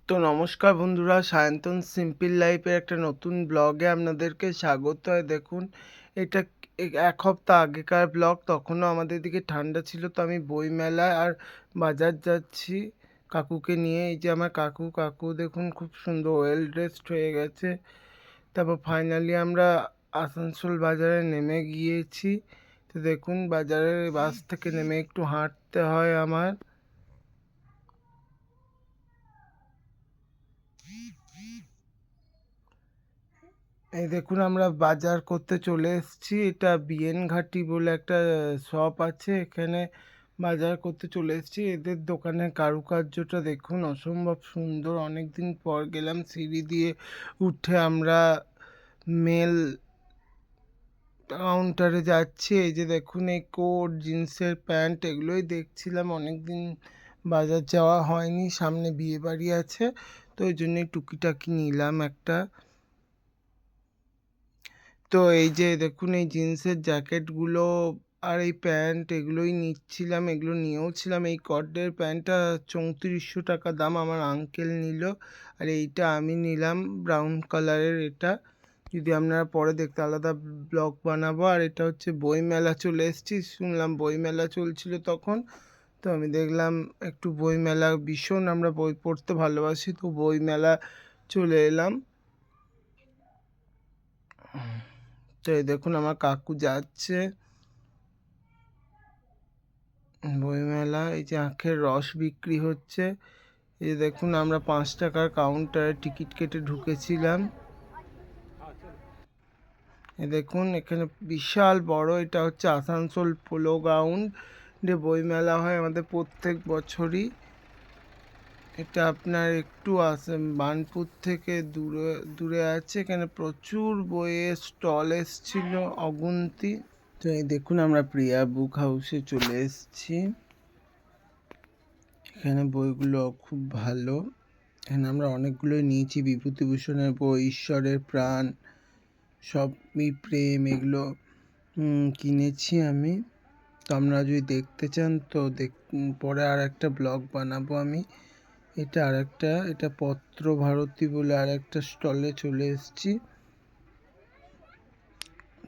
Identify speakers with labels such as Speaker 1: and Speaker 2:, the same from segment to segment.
Speaker 1: তো নমস্কার বন্ধুরা, সায়ন্তন সিম্পল লাইফের একটা নতুন ব্লগে আপনাদেরকে স্বাগত হয়। দেখুন, এটা এক সপ্তাহ আগেকার ব্লগ। তখনও আমাদের দিকে ঠান্ডা ছিল। তো আমি বইমেলায় আর বাজার যাচ্ছি কাকুকে নিয়ে। এই যে আমার কাকু দেখুন খুব সুন্দর ওয়েল ড্রেসড হয়ে গেছে। তারপর ফাইনালি আমরা আসানসোল বাজারে নেমে গিয়েছি। তো দেখুন, বাজারের বাস থেকে নেমে একটু হাঁটতে হয় আমার। এই দেখুন, আমরা বাজার করতে চলে এসেছি। এটা বিএন ঘাটি বলে একটা শপ আছে, এখানে বাজার করতে চলে এসেছি। এদের দোকানের কারুকার্যটা দেখুন, অসম্ভব সুন্দর। অনেক দিন পর গেলাম। সিঁড়ি দিয়ে উঠে আমরা মেল কাউন্টারে যাচ্ছি। এই যে দেখুন, এই কোট, জিন্সের প্যান্ট এগুলোই দেখছিলাম। অনেক দিন বাজার যাওয়া হয়নি, সামনে বিয়ে বাড়ি আছে, তো ওই জন্যই টুকিটাকি নিলাম একটা। তো এই যে দেখুন, এই জিন্সের জ্যাকেটগুলো আর এই প্যান্ট এগুলোই নিচ্ছিলাম। এগুলো নিয়েও ছিলাম। এই কটের প্যান্টটা 3400 টাকা দাম, আমার আঙ্কেল নিল। আর এইটা আমি নিলাম ব্রাউন কালারের। এটা যদি আপনারা পরে দেখতে আলাদা ব্লগ বানাবো। আর এটা হচ্ছে বইমেলা চলে এসেছি, শুনলাম বইমেলা চলছিল তখন। তো আমি দেখলাম একটু বইমেলা, ভীষণ আমরা বই পড়তে ভালোবাসি, তো বইমেলা চলে এলাম। তো এই দেখুন, আমার কাকু যাচ্ছে বইমেলা। এই যে আখের রস বিক্রি হচ্ছে। এই দেখুন, আমরা 5 টাকার কাউন্টারে টিকিট কেটে ঢুকেছিলাম। এই দেখুন, এখানে বিশাল বড়, এটা হচ্ছে আসানসোল পোলো গ্রাউন্ড যে বইমেলা হয় আমাদের প্রত্যেক বছরই। এটা আপনার একটু বার্নপুর থেকে দূরে দূরে আছে। এখানে প্রচুর বইয়ের স্টল এসছিল অগুন্তি। তো এই দেখুন, আমরা প্রিয়া বুক হাউসে চলে এসেছি। এখানে বইগুলো খুব ভালো। এখানে আমরা অনেকগুলোই নিয়েছি। বিভূতিভূষণের বই, ঈশ্বরের প্রাণ, সবই প্রেম, এগুলো কিনেছি আমি। তো আপনারা যদি দেখতে চান তো পরে আর একটা ব্লগ বানাবো আমি। এটা পত্র ভারতী বলে আর একটা স্টলে চলে এসেছি।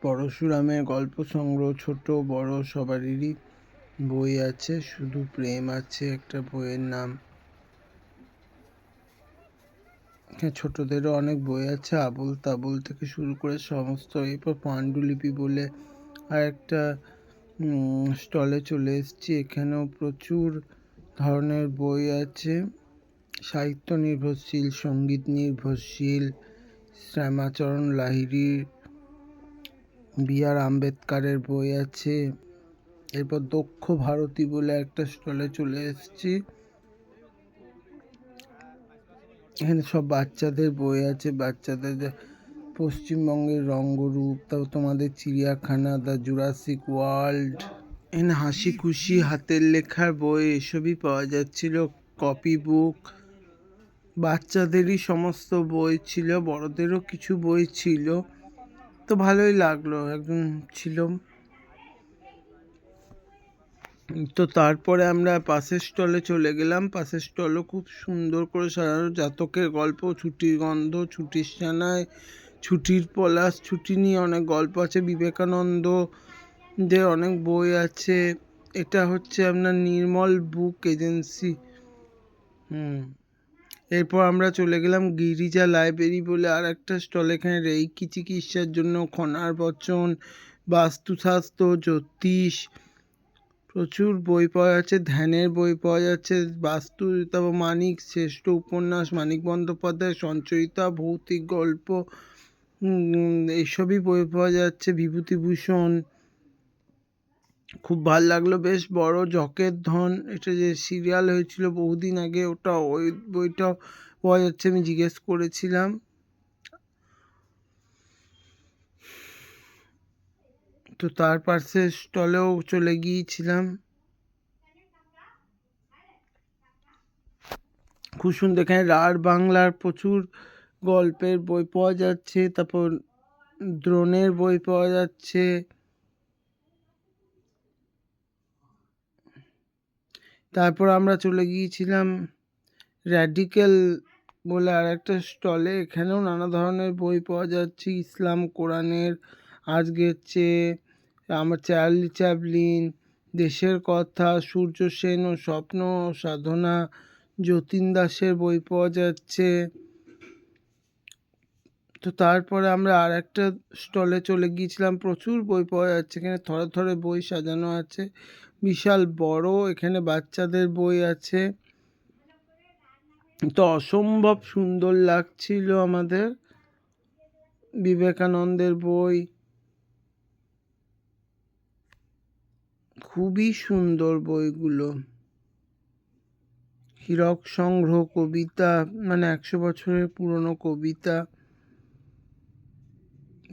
Speaker 1: পরশুরামের গল্প সংগ্রহ, ছোট বড় সবারই বই আছে। শুধু প্রেম আছে একটা বইয়ের নাম। ছোটদেরও অনেক বই আছে, আবোল তাবোল থেকে শুরু করে সমস্ত। এরপর পাণ্ডুলিপি বলে আর একটা স্টলে চলে এসেছি। এখানেও প্রচুর ধরনের বই আছে, সাহিত্য নির্ভরশীল, সঙ্গীত নির্ভরশীল। শ্যামাচরণ লাহিড়ীর, B.R. আম্বেদকারের বই আছে। এরপর দক্ষ ভারতী বলে একটা স্টলে চলে এসেছি। এখানে সব বাচ্চাদের বই আছে, বাচ্চাদের পশ্চিমবঙ্গের রঙ্গরূপ, তাও তোমাদের চিড়িয়াখানা, দ্য জুরাসিক ওয়ার্ল্ড। এখানে হাসি খুশি হাতের লেখার বই এসবই পাওয়া যাচ্ছিল। কপি বুক, বাচ্চাদেরই সমস্ত বই ছিল, বড়দেরও কিছু বই ছিল। তো ভালোই লাগলো, একদম ছিল। তো তারপরে আমরা পাশের স্টলে চলে গেলাম। পাশের স্টলও খুব সুন্দর করে সাজানো। জাতকের গল্প, ছুটির গন্ধ, ছুটির সানায়, ছুটির পলাশ, ছুটি নিয়ে অনেক গল্প আছে। বিবেকানন্দ যে অনেক বই আছে। এটা হচ্ছে আপনার নির্মল বুক এজেন্সি। এরপর আমরা চলে গেলাম গিরিজা লাইব্রেরি বলে আর একটা স্টল। এখানে রেইকি চিকিৎসার জন্য, খনার বচন, বাস্তুশাস্ত্র, জ্যোতিষ, প্রচুর বই পাওয়া যাচ্ছে। ধ্যানের বই পাওয়া যাচ্ছে, বাস্তু, তারপর মানিক শ্রেষ্ঠ উপন্যাস, মানিক বন্দ্যোপাধ্যায় সঞ্চয়িতা, ভৌতিক গল্প, এইসবই বই পাওয়া যাচ্ছে। বিভূতিভূষণ খুব ভাল লাগলো, বেশ বড়। জকের ধন, এটা যে সিরিয়াল হয়েছিল বহুদিন আগে, ওই বইটা পাওয়া যাচ্ছে, আমি জিজ্ঞেস করেছিলাম। তো তার পাশে স্টলেও চলে গিয়েছিলাম। খুব সুন্দর, এখানে রাঢ় বাংলার প্রচুর গল্পের বই পাওয়া যাচ্ছে। তারপর দ্রোণের বই পাওয়া যাচ্ছে। তারপর আমরা চলে গিয়েছিলাম র্যাডিক্যাল বলে আরেকটা স্টলে, এখানেও নানা ধরনের বই পাওয়া যাচ্ছে। ইসলাম, কোরআনের, আজকের চেয়ে, আমার চার্লি চ্যাপলিন, দেশের কথা, সূর্য সেন ও স্বপ্ন ও সাধনা, যতীন দাসের বই পাওয়া যাচ্ছে। তো তারপরে আমরা আর একটা স্টলে চলে গিয়েছিলাম, প্রচুর বই পাওয়া যাচ্ছে, এখানে থরে থরে বই সাজানো আছে, বিশাল বড়, এখানে বাচ্চাদের বই আছে। তো অসম্ভব সুন্দর লাগছিল আমাদের, বিবেকানন্দের বই, খুবই সুন্দর বইগুলো। হীরক সংগ্রহ, কবিতা, মানে 100 বছরের পুরনো কবিতা,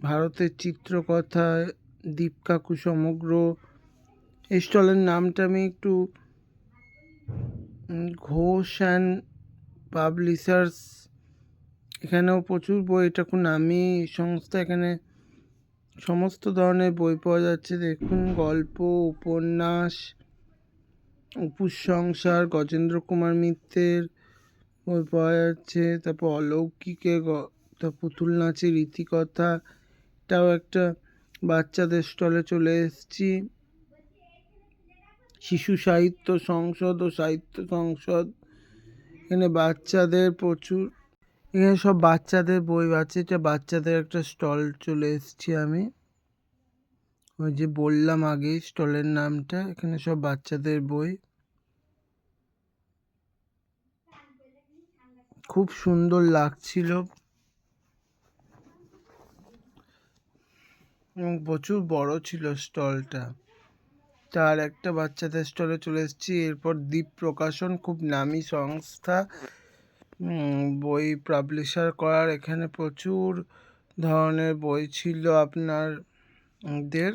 Speaker 1: ভারতের চিত্রকথা, দীপকাকু সমগ্র। এই স্টলের নামটা আমি একটু, ঘোষ অ্যান্ড পাবলিশার্স, এখানেও প্রচুর বই, এটা খুব নামি সংস্থা, এখানে সমস্ত ধরনের বই পাওয়া যাচ্ছে। দেখুন, গল্প, উপন্যাস, অপুর সংসার, গজেন্দ্র কুমার মিত্রের বই পাওয়া যাচ্ছে। তারপর অলৌকিকের, পুতুল নাচের রীতিকথা, এটাও একটা বাচ্চাদের স্টলে চলে এসেছি। শিশু সাহিত্য সংসদ ও সাহিত্য সংসদ, এখানে বাচ্চাদের প্রচুর, এখানে সব বাচ্চাদের বই আছে। এটা বাচ্চাদের একটা স্টল চলে এসেছি আমি, ওই যে বললাম আগে স্টলের নামটা, এখানে সব বাচ্চাদের বই, খুব সুন্দর লাগছিল এবং প্রচুর বড় ছিল স্টলটা। তার একটা বাচ্চাদের স্টলে চলে এসেছি। এরপর দ্বীপ প্রকাশন, খুব নামি সংস্থা, বই পাবলিশার করার, এখানে প্রচুর ধরনের বই ছিল আপনাদের,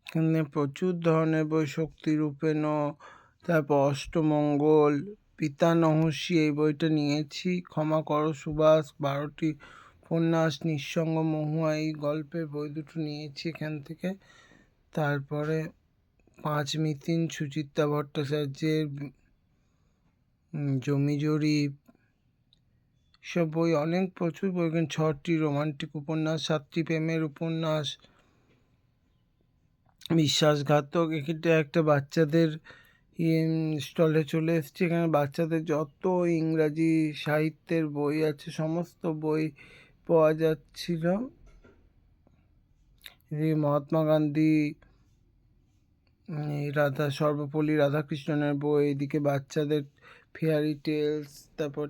Speaker 1: এখানে প্রচুর ধরনের বই, শক্তিরূপেণ, তারপর অষ্টমঙ্গল, পিতানহসী, এই বইটা নিয়েছি। ক্ষমা করো সুভাষ, 12টি উপন্যাস, নিঃসঙ্গ মহুয়া, এই গল্পের বই দুটো নিয়েছি এখান থেকে। তারপরে পাঁচ মিতিন, সুচিত্রা ভট্টাচার্যের জমি জরিপ, সব বই, অনেক প্রচুর বই, 6টি রোমান্টিক উপন্যাস, 7টি প্রেমের উপন্যাস, বিশ্বাসঘাতক। এটা একটা বাচ্চাদের স্টলে চলে এসেছি, এখানে বাচ্চাদের যত ইংরাজি সাহিত্যের বই আছে সমস্ত বই পাওয়া যাচ্ছিল। মহাত্মা গান্ধী, সর্বপল্লী রাধাকৃষ্ণনের বই, এদিকে বাচ্চাদের ফেয়ারি টেলস, তারপর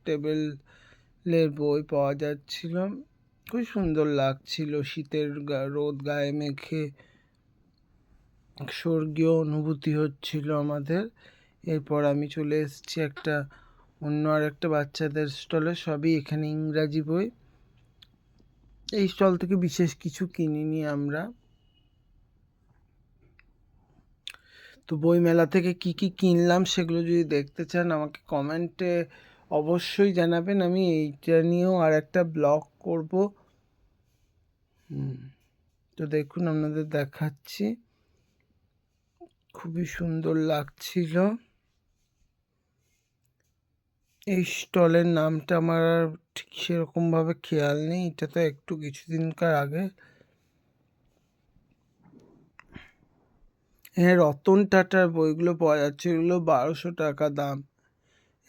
Speaker 1: টেবিলের বই পাওয়া যাচ্ছিল, খুব সুন্দর লাগছিল। শীতের রোদ গায়ে মেখে স্বর্গীয় অনুভূতি হচ্ছিল আমাদের। এরপর আমি চলে এসেছি অন্য আর একটা বাচ্চাদের স্টলে, সবই এখানে ইংরাজি বই। এই স্টল থেকে বিশেষ কিছু কিনিনি আমরা। তো বই মেলা থেকে কি কি কিনলাম সেগুলো যদি দেখতে চান আমাকে কমেন্টে অবশ্যই জানাবেন, আমি এইটা নিয়েও আর একটা ব্লগ করব। তো দেখুন, আপনাদের দেখাচ্ছি, খুবই সুন্দর লাগছিল। এই স্টলের নামটা আমার আর ঠিক সেরকমভাবে খেয়াল নেই, এটা তো একটু কিছুদিনকার আগে। হ্যাঁ, রতন টাটার বইগুলো পাওয়া যাচ্ছে, এগুলো 1200 টাকা দাম।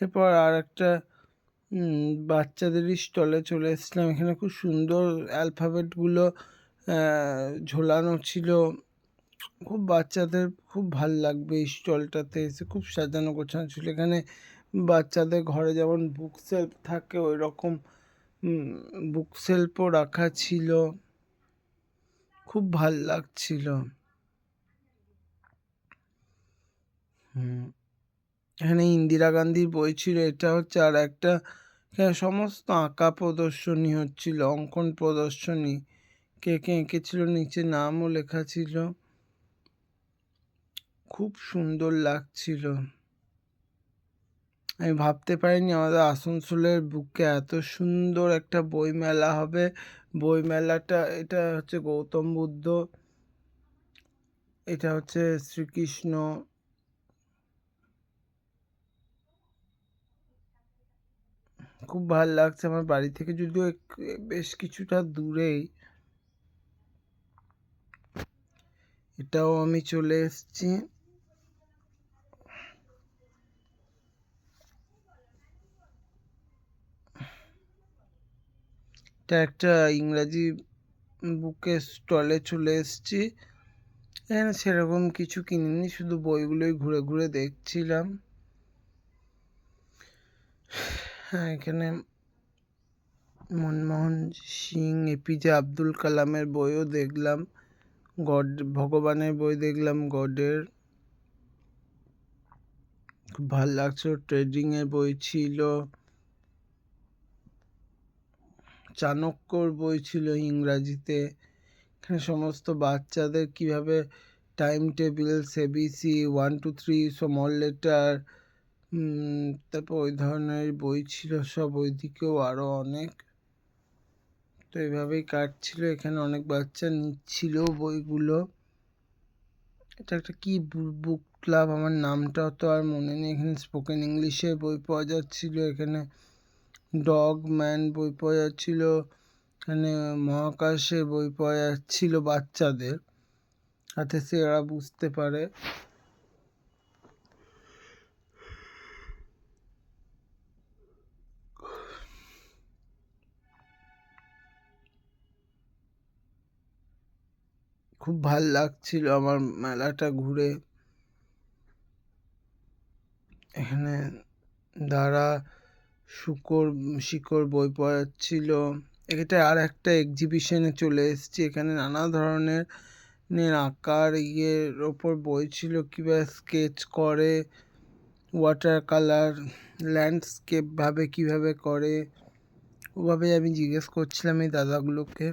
Speaker 1: এরপর আর একটা বাচ্চাদেরই স্টলে চলে এসেছিলাম, এখানে খুব সুন্দর অ্যালফাবেটগুলো ঝোলানো ছিল, খুব বাচ্চাদের খুব ভাল লাগবে এই স্টলটাতে এসে, খুব সাজানো গোছানো ছিল। এখানে বাচ্চাদের ঘরে যেমন বুক সেলফ থাকে ওই রকম বুক সেলফও রাখা ছিল, খুব ভাল লাগছিল। এখানে ইন্দিরা গান্ধীর বই ছিল, এটা হচ্ছে আর একটা, এখানে সমস্ত আঁকা প্রদর্শনী হচ্ছিল, অঙ্কন প্রদর্শনী, কে কে এঁকেছিল নিচে নামও লেখা ছিল, খুব সুন্দর লাগছিল। আমি ভাবতে পারিনি আমাদের আসানসোলের বুকে এত সুন্দর একটা বই মেলা হবে। বই মেলাটা, এটা হচ্ছে গৌতম বুদ্ধ, এটা হচ্ছে শ্রীকৃষ্ণ, খুব ভাল লাগছে। আমার বাড়ি থেকে যদিও বেশ কিছুটা দূরেই, এটাও আমি চলে এসেছি। এটা একটা ইংরাজি বুকের স্টলে চলে এসেছি। এখানে সেরকম কিছু কিনিনি, শুধু বইগুলোই ঘুরে ঘুরে দেখছিলাম। হ্যাঁ, এখানে মনমোহন সিং, এপিজে আব্দুল কালামের বইও দেখলাম, গড ভগবানের বই দেখলাম, গডের খুব ভাল লাগছিল। ট্রেডিংয়ের বই ছিল, চাণক্যর বই ছিল ইংরাজিতে। এখানে সমস্ত বাচ্চাদের কিভাবে time table, ABC, 1 2 3, small letter, তারপর ওই ধরনের বই ছিল সব, ওইদিকেও আরও অনেক। তো এইভাবেই কাটছিল। এখানে অনেক বাচ্চা নিচ্ছিল বইগুলো। এটা একটা কি বুক ক্লাব, আমার নামটাও তো আর মনে নেই। এখানে স্পোকেন ইংলিশে বই পাওয়া যাচ্ছিল, এখানে ডগ ম্যান বই পাওয়া যাচ্ছিল, এখানে মহাকাশে বই পাওয়া যাচ্ছিল বাচ্চাদের, যাতে সেরা বুঝতে পারে। খুব ভাল লাগছিল আমার মেলাটা ঘুরে। এখানে দ্বারা শিকড় বই পাওয়া যাচ্ছিল। এটা আর একটা এক্সিবিশনে চলে এসেছি। এখানে নানা ধরনের আঁকার ওপর বই ছিল, কীভাবে স্কেচ করে, ওয়াটার কালার, ল্যান্ডস্কেপ ভাবে কীভাবে করে, ওভাবে আমি জিজ্ঞেস করছিলাম এই দাদাগুলোকে।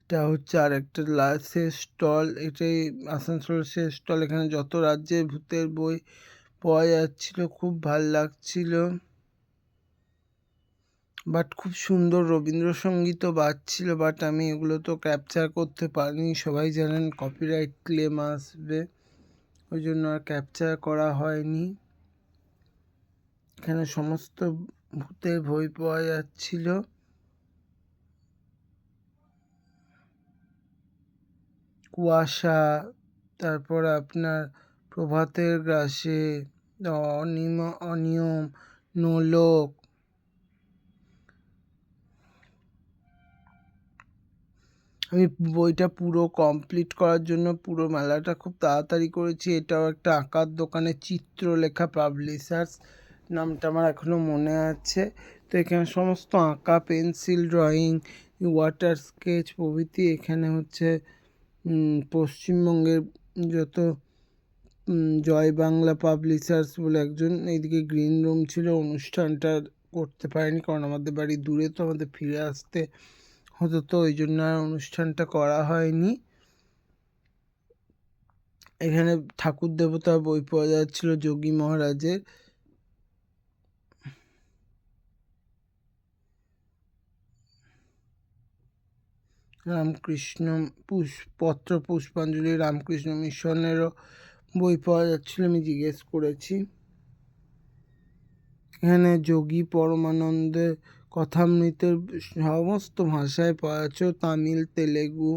Speaker 1: এটা হচ্ছে আর একটা শেষ স্টল, এটাই আসানসোলের শেষ স্টল। এখানে যত রাজ্যের ভূতের বই পাওয়া যাচ্ছিল, খুব ভাল লাগছিল। বাট খুব সুন্দর রবীন্দ্রসঙ্গীতও বাজছিল, বাট আমি এগুলো তো ক্যাপচার করতে পারিনি। সবাই জানেন কপিরাইট ক্লেম আসবে, ওই জন্য আর ক্যাপচার করা হয়নি। এখানে সমস্ত ভূতের বই পাওয়া যাচ্ছিল। কুয়াশা, তারপর আপনার প্রভাতের গ্রাসে, অনিয়ম, নোলক। আমি বইটা পুরো কমপ্লিট করার জন্য পুরো মেলাটা খুব তাড়াতাড়ি করেছি। এটাও একটা আঁকার দোকানে, চিত্রলেখা পাবলিশার্স নামটা আমার এখনও মনে আছে। তো এখানে সমস্ত আঁকা, পেন্সিল ড্রয়িং, ওয়াটার স্কেচ প্রভৃতি। এখানে হচ্ছে পশ্চিমবঙ্গের যত জয় বাংলা পাবলিশার্স বলে একজন, এইদিকে গ্রিন রুম ছিল। অনুষ্ঠানটা করতে পারিনি কারণ আমাদের বাড়ি দূরে, তো আমাদের ফিরে আসতে হতো, তো ওই জন্য আর অনুষ্ঠানটা করা হয়নি। এখানে ঠাকুর দেবতার বই পাওয়া যাচ্ছিল, যোগী মহারাজের। রামকৃষ্ণ পত্র পুষ্পাঞ্জলি, রামকৃষ্ণ মিশনেরও বই পাওয়া যাচ্ছিল, আমি জিজ্ঞেস করেছি। এখানে যোগী পরমানন্দের কথামৃতের সমস্ত ভাষায় পাওয়া যাচ্ছে, তামিল, তেলেগু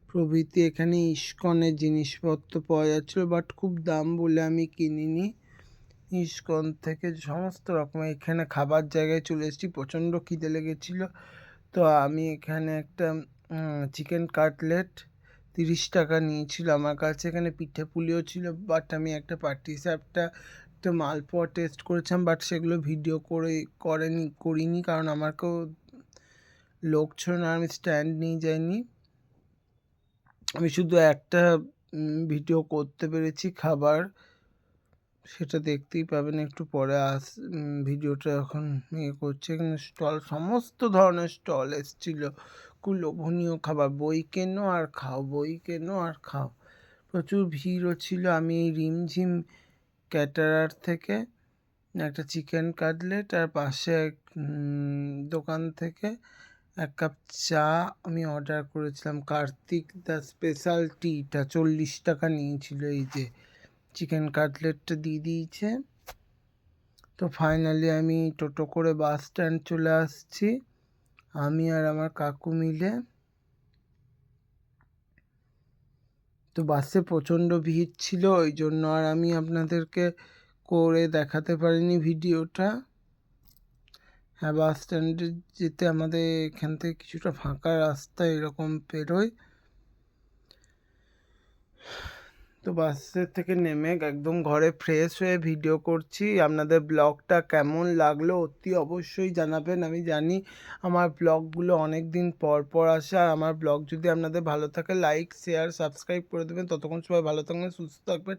Speaker 1: প্রভৃতি। এখানে ইস্কনের জিনিসপত্র পাওয়া যাচ্ছিলো, বাট খুব দাম বলে আমি কিনিনি। ইস্কন থেকে সমস্ত রকমের, এখানে খাবার জায়গায় চলে এসেছি, প্রচণ্ড খিদে লেগেছিলো। তো আমি এখানে একটা চিকেন কাটলেট 30 টাকা নিয়েছিল আমার কাছে। এখানে পিঠে পুলিও ছিল, বাট আমি একটা পাটিসাপটা, একটা মালপোয়া টেস্ট করেছিলাম, বাট সেগুলো ভিডিও করিনি কারণ আমাকেও লোক ছিল না, আমি স্ট্যান্ড নিয়ে যাইনি। আমি শুধু একটা ভিডিও করতে পেরেছি খাবার, সেটা দেখতেই পাবেন একটু পরে। ভিডিওটা এখন করছে। এখানে স্টল, সমস্ত ধরনের স্টল এসেছিলো, খুব লোভনীয় খাবার। বই কেনো আর খাও, বই কেনো আর খাও। প্রচুর ভিড়ও ছিল। আমি এই রিমঝিম ক্যাটারার থেকে একটা চিকেন কাটলেট আর পাশে দোকান থেকে 1 কাপ চা আমি অর্ডার করেছিলাম। কার্তিক দ্য স্পেশাল টিটা 40 টাকা নিয়েছিল। এই যে চিকেন কাটলেটটা দিয়ে দিয়েছে। তো তো ফাইনালি আমি টোটো করে বাস স্ট্যান্ড চলে আসছি, আমি আর আমার কাকু মিলে। তো বাসে প্রচণ্ড ভিড় ছিল, ওই জন্য আর আমি আপনাদেরকে করে দেখাতে পারিনি ভিডিওটা। হ্যাঁ, বাস স্ট্যান্ডে যেতে আমাদের এখান থেকে কিছুটা ফাঁকা রাস্তা এরকম পেরোয়। তো বাসের থেকে নেমে একদম ঘরে ফ্রেশ হয়ে ভিডিও করছি। আপনাদের ব্লগটা কেমন লাগলো অতি অবশ্যই জানাবেন। আমি জানি আমার ব্লগগুলো অনেক দিন পর পর আসে, আর আমার ব্লগ যদি আপনাদের ভালো থাকে লাইক শেয়ার সাবস্ক্রাইব করে দেবেন। ততক্ষণ সবাই ভালো থাকবেন, সুস্থ থাকবেন।